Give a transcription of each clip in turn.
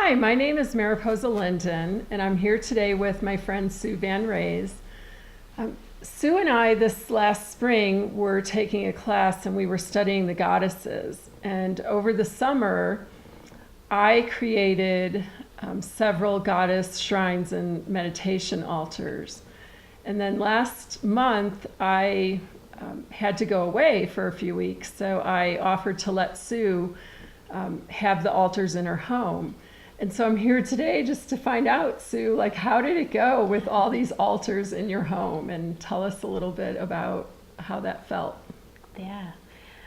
Hi, my name is Mariposa Linden, and I'm here today with my friend Sue Van Raes. Sue and I this last spring were taking a class and we were studying the goddesses. And over the summer, I created several goddess shrines and meditation altars. And then last month, I had to go away for a few weeks, so I offered to let Sue have the altars in her home. And so I'm here today just to find out, Sue, like, how did it go with all these altars in your home? And tell us a little bit about how that felt. Yeah,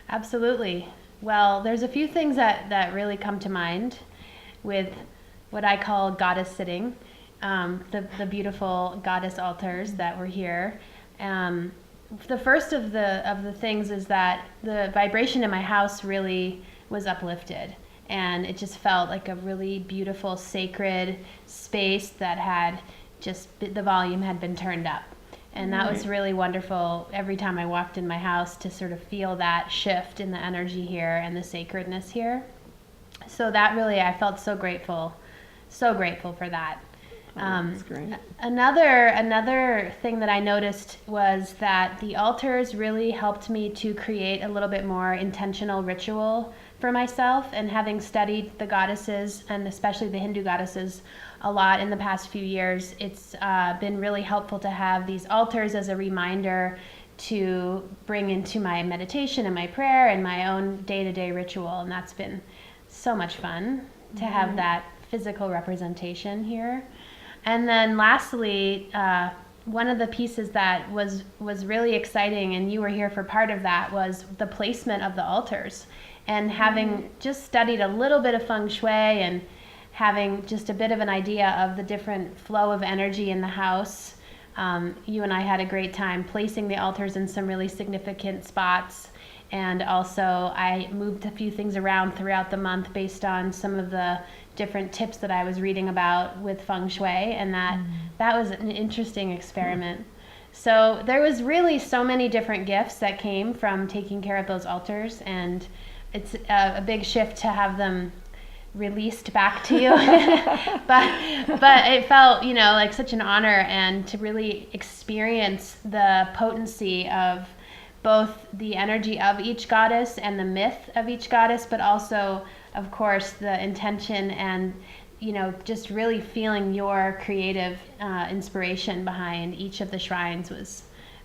absolutely. Well, there's a few things that really come to mind with what I call goddess sitting, the beautiful goddess altars that were here. The first of the things is that the vibration in my house really was uplifted. And it just felt like a really beautiful, sacred space that had just, the volume had been turned up. And that was really wonderful every time I walked in my house to sort of feel that shift in the energy here and the sacredness here. So that really, I felt so grateful for that. That's great. Another thing that I noticed was that the altars really helped me to create a little bit more intentional ritual for myself, and having studied the goddesses, and especially the Hindu goddesses, a lot in the past few years, it's been really helpful to have these altars as a reminder to bring into my meditation and my prayer and my own day-to-day ritual, and that's been so much fun to have that physical representation here. And then lastly, one of the pieces that was really exciting, and you were here for part of that, was the placement of the altars. And having just studied a little bit of feng shui and having just a bit of an idea of the different flow of energy in the house, you and I had a great time placing the altars in some really significant spots. And also I moved a few things around throughout the month based on some of the different tips that I was reading about with feng shui, and that was an interesting experiment. So there was really so many different gifts that came from taking care of those altars, and it's a big shift to have them released back to you. but it felt, like such an honor, and to really experience the potency of both the energy of each goddess and the myth of each goddess, but also, of course, the intention and, just really feeling your creative inspiration behind each of the shrines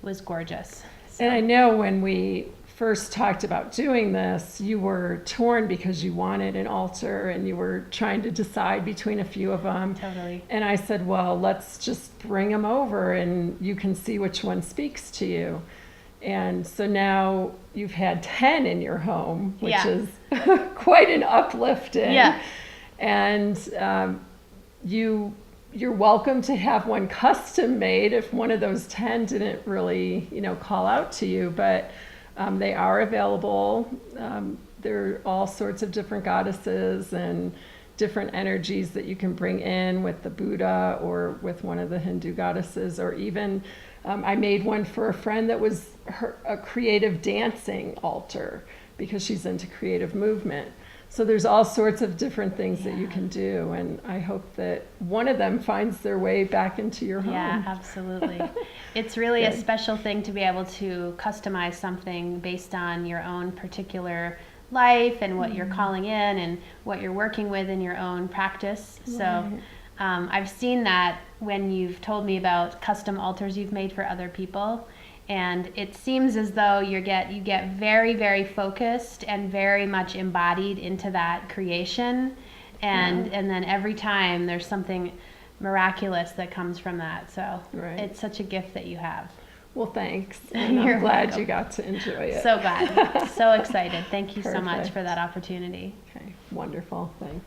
was gorgeous. So. And I know when we first talked about doing this, you were torn because you wanted an altar and you were trying to decide between a few of them. Totally. And I said, well, let's just bring them over and you can see which one speaks to you. And so now you've had 10 in your home, which is quite an uplifting. Yeah. And you're welcome to have one custom made if one of those 10 didn't really, call out to you. But they are available. There are all sorts of different goddesses and different energies that you can bring in with the Buddha or with one of the Hindu goddesses, or even I made one for a friend that was a creative dancing altar because she's into creative movement. So there's all sorts of different things that you can do, and I hope that one of them finds their way back into your home. Yeah, absolutely. It's really a special thing to be able to customize something based on your own particular life and what you're calling in and what you're working with in your own practice. So I've seen that when you've told me about custom altars you've made for other people, and it seems as though you get very, very focused and very much embodied into that creation, and then every time there's something miraculous that comes from that. So it's such a gift that you have. Well, thanks. And I'm glad you got to enjoy it. So glad. So excited. Thank you so much for that opportunity. Okay, wonderful. Thanks.